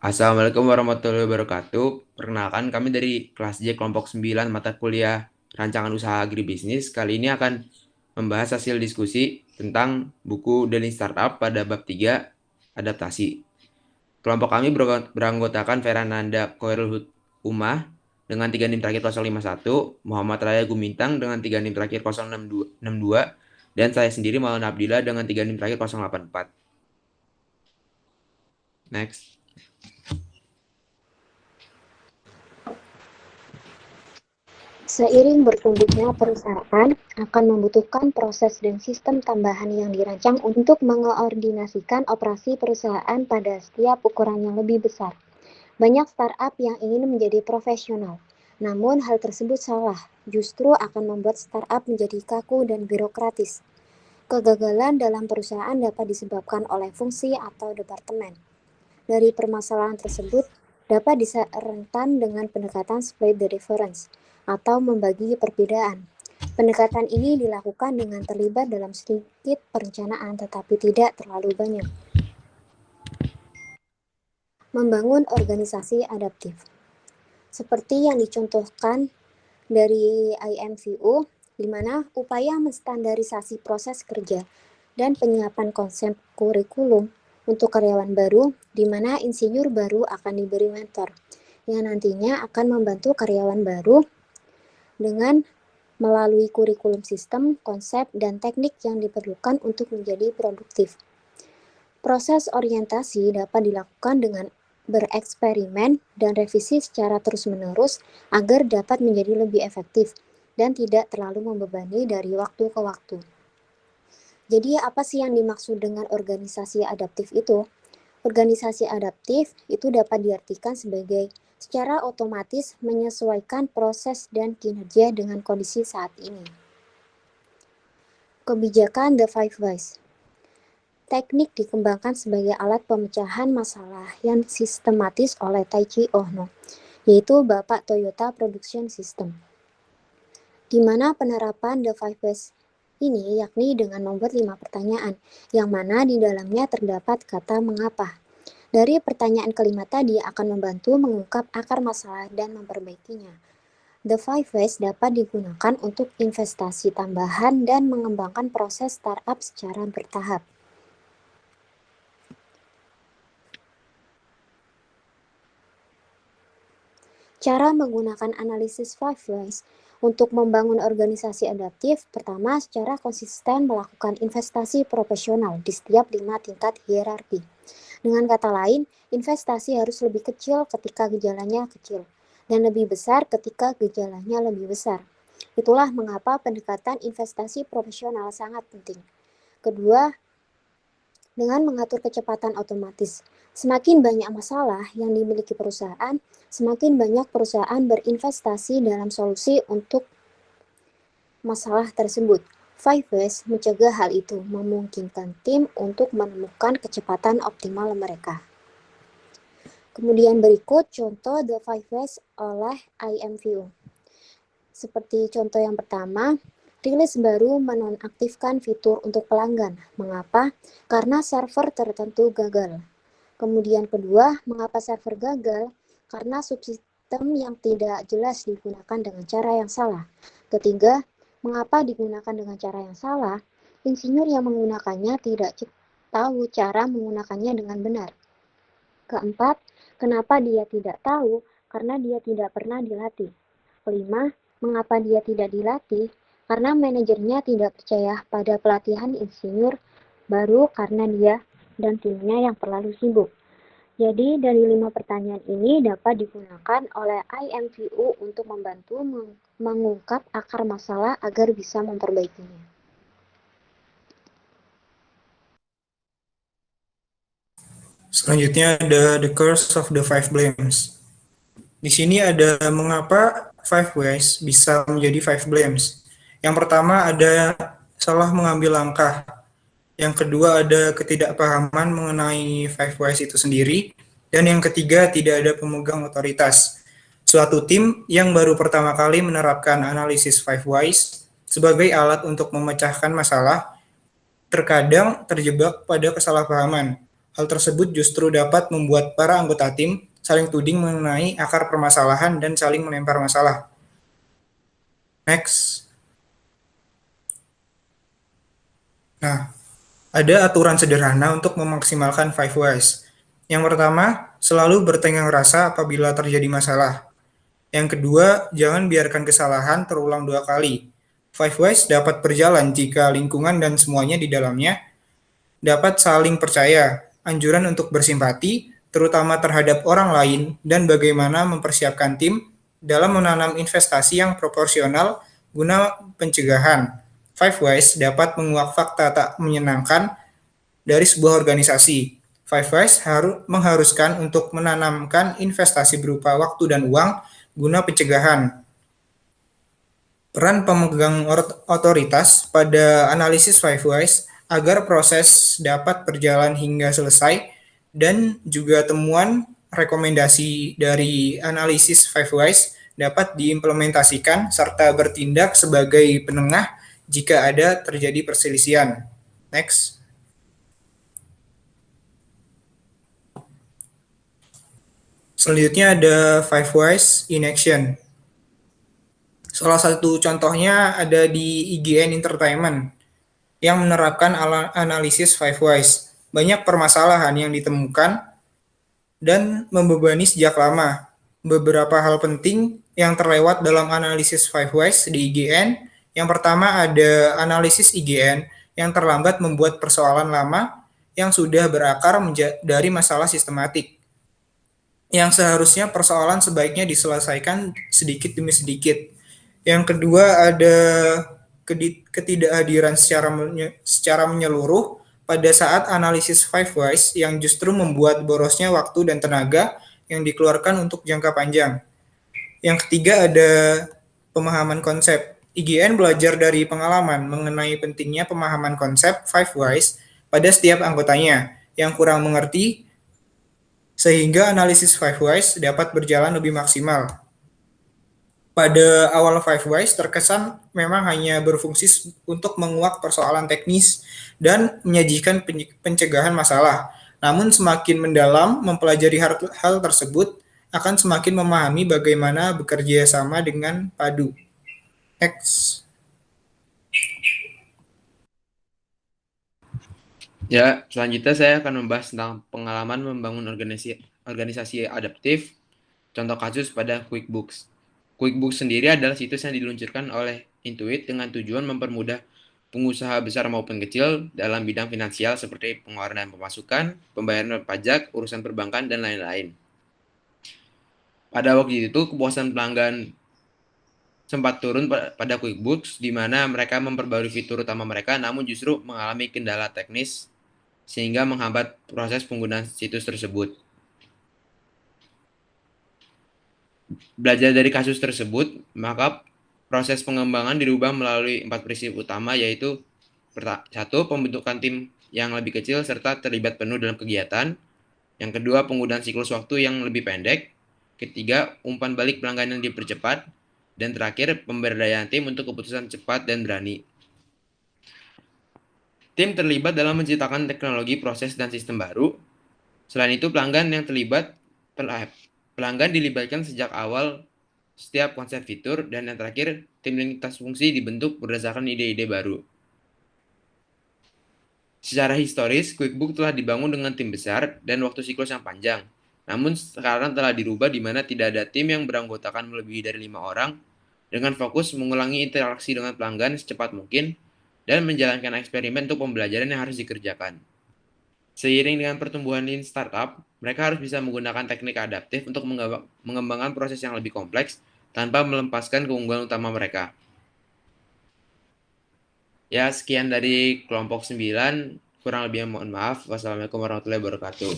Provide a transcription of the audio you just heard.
Assalamualaikum warahmatullahi wabarakatuh. Perkenalkan, kami dari kelas J kelompok 9 mata kuliah Rancangan Usaha Agribisnis. Kali ini akan membahas hasil diskusi tentang buku Daring Startup pada bab 3 adaptasi. Kelompok kami beranggotakan Ferananda Koirul Umah dengan 3 NIM terakhir 051, Muhammad Raya Gumintang dengan 3 NIM terakhir 062, dan saya sendiri Maulana Abdillah dengan 3 NIM terakhir 084. Next. Seiring bertumbuhnya perusahaan akan membutuhkan proses dan sistem tambahan yang dirancang untuk mengoordinasikan operasi perusahaan pada setiap ukuran yang lebih besar. Banyak startup yang ingin menjadi profesional, namun hal tersebut salah, justru akan membuat startup menjadi kaku dan birokratis. Kegagalan dalam perusahaan dapat disebabkan oleh fungsi atau departemen. Dari permasalahan tersebut dapat direntan dengan pendekatan split the difference atau membagi perbedaan. Pendekatan ini dilakukan dengan terlibat dalam sedikit perencanaan tetapi tidak terlalu banyak. Membangun organisasi adaptif. Seperti yang dicontohkan dari IMVU, di mana upaya menstandarisasi proses kerja dan penyiapan konsep kurikulum untuk karyawan baru, di mana insinyur baru akan diberi mentor, yang nantinya akan membantu karyawan baru dengan melalui kurikulum sistem, konsep, dan teknik yang diperlukan untuk menjadi produktif. Proses orientasi dapat dilakukan dengan bereksperimen dan revisi secara terus-menerus agar dapat menjadi lebih efektif dan tidak terlalu membebani dari waktu ke waktu. Jadi apa sih yang dimaksud dengan organisasi adaptif itu? Organisasi adaptif itu dapat diartikan sebagai secara otomatis menyesuaikan proses dan kinerja dengan kondisi saat ini. Kebijakan The Five Whys. Teknik dikembangkan sebagai alat pemecahan masalah yang sistematis oleh Taichi Ohno, yaitu Bapak Toyota Production System. Di mana penerapan The Five Whys ini yakni dengan membuat 5 pertanyaan, yang mana di dalamnya terdapat kata mengapa. Dari pertanyaan kelima tadi akan membantu mengungkap akar masalah dan memperbaikinya. The Five Whys dapat digunakan untuk investasi tambahan dan mengembangkan proses startup secara bertahap. Cara menggunakan analisis Five Whys untuk membangun organisasi adaptif, pertama secara konsisten melakukan investasi profesional di setiap 5 tingkat hierarki. Dengan kata lain, investasi harus lebih kecil ketika gejalanya kecil, dan lebih besar ketika gejalanya lebih besar. Itulah mengapa pendekatan investasi profesional sangat penting. Kedua, dengan mengatur kecepatan otomatis. Semakin banyak masalah yang dimiliki perusahaan, semakin banyak perusahaan berinvestasi dalam solusi untuk masalah tersebut. Five Whys mencegah hal itu, memungkinkan tim untuk menemukan kecepatan optimal mereka. Kemudian berikut contoh The Five Whys oleh IMVU. Seperti contoh yang pertama, rilis baru menonaktifkan fitur untuk pelanggan. Mengapa? Karena server tertentu gagal. Kemudian kedua, mengapa server gagal? Karena subsistem yang tidak jelas digunakan dengan cara yang salah. Ketiga, mengapa digunakan dengan cara yang salah? Insinyur yang menggunakannya tidak tahu cara menggunakannya dengan benar. Keempat, kenapa dia tidak tahu? Karena dia tidak pernah dilatih. Kelima, mengapa dia tidak dilatih? Karena manajernya tidak percaya pada pelatihan insinyur baru karena dia dan timnya yang terlalu sibuk. Jadi dari 5 pertanyaan ini dapat digunakan oleh IMVU untuk membantu mengungkap akar masalah agar bisa memperbaikinya. Selanjutnya ada The Curse of the Five Blames. Di sini ada mengapa Five Whys bisa menjadi Five Blames. Yang pertama ada salah mengambil langkah. Yang kedua ada ketidakpahaman mengenai Five Whys itu sendiri. Dan yang ketiga tidak ada pemegang otoritas. Suatu tim yang baru pertama kali menerapkan analisis Five Whys sebagai alat untuk memecahkan masalah terkadang terjebak pada kesalahpahaman. Hal tersebut justru dapat membuat para anggota tim saling tuding mengenai akar permasalahan dan saling melempar masalah. Next. Nah, ada aturan sederhana untuk memaksimalkan five whys. Yang pertama, selalu bertenggang rasa apabila terjadi masalah. Yang kedua, jangan biarkan kesalahan terulang 2 kali. Five whys dapat berjalan jika lingkungan dan semuanya di dalamnya dapat saling percaya, anjuran untuk bersimpati, terutama terhadap orang lain, dan bagaimana mempersiapkan tim dalam menanam investasi yang proporsional guna pencegahan. Five Whys dapat menguak fakta tak menyenangkan dari sebuah organisasi. Five Whys mengharuskan untuk menanamkan investasi berupa waktu dan uang guna pencegahan. Peran pemegang otoritas pada analisis Five Whys agar proses dapat berjalan hingga selesai dan juga temuan rekomendasi dari analisis Five Whys dapat diimplementasikan serta bertindak sebagai penengah jika ada terjadi perselisihan. Next. Selanjutnya ada Five Whys in action. Salah satu contohnya ada di IGN Entertainment yang menerapkan analisis Five Whys. Banyak permasalahan yang ditemukan dan membebani sejak lama. Beberapa hal penting yang terlewat dalam analisis Five Whys di IGN. Yang pertama ada analisis IGN yang terlambat membuat persoalan lama yang sudah berakar dari masalah sistematik. Yang seharusnya persoalan sebaiknya diselesaikan sedikit demi sedikit. Yang kedua ada ketidakhadiran secara menyeluruh pada saat analisis Five Whys yang justru membuat borosnya waktu dan tenaga yang dikeluarkan untuk jangka panjang. Yang ketiga ada pemahaman konsep. IGN belajar dari pengalaman mengenai pentingnya pemahaman konsep Five Whys pada setiap anggotanya yang kurang mengerti sehingga analisis Five Whys dapat berjalan lebih maksimal. Pada awal Five Whys terkesan memang hanya berfungsi untuk menguak persoalan teknis dan menyajikan pencegahan masalah. Namun semakin mendalam mempelajari hal tersebut akan semakin memahami bagaimana bekerja sama dengan padu. X. Ya, selanjutnya saya akan membahas tentang pengalaman membangun organisasi adaptif, contoh kasus pada QuickBooks. QuickBooks sendiri adalah situs yang diluncurkan oleh Intuit dengan tujuan mempermudah pengusaha besar maupun kecil dalam bidang finansial seperti pengeluaran dan pemasukan, pembayaran pajak, urusan perbankan, dan lain-lain. Pada waktu itu, kepuasan pelanggan sempat turun pada QuickBooks, di mana mereka memperbarui fitur utama mereka, namun justru mengalami kendala teknis sehingga menghambat proses penggunaan situs tersebut. Belajar dari kasus tersebut, maka proses pengembangan dirubah melalui 4 prinsip utama, yaitu 1. Pembentukan tim yang lebih kecil serta terlibat penuh dalam kegiatan. Yang kedua, penggunaan siklus waktu yang lebih pendek. Ketiga, umpan balik pelanggan yang dipercepat. Dan terakhir, pemberdayaan tim untuk keputusan cepat dan berani. Tim terlibat dalam menciptakan teknologi, proses, dan sistem baru. Selain itu, pelanggan dilibatkan sejak awal setiap konsep fitur, dan yang terakhir, tim lintas fungsi dibentuk berdasarkan ide-ide baru. Secara historis, QuickBooks telah dibangun dengan tim besar dan waktu siklus yang panjang. Namun sekarang telah dirubah di mana tidak ada tim yang beranggotakan melebihi dari 5 orang, dengan fokus mengulangi interaksi dengan pelanggan secepat mungkin, dan menjalankan eksperimen untuk pembelajaran yang harus dikerjakan. Seiring dengan pertumbuhan lean startup, mereka harus bisa menggunakan teknik adaptif untuk mengembangkan proses yang lebih kompleks tanpa melepaskan keunggulan utama mereka. Ya, sekian dari kelompok 9. Kurang lebihnya mohon maaf. Wassalamualaikum warahmatullahi wabarakatuh.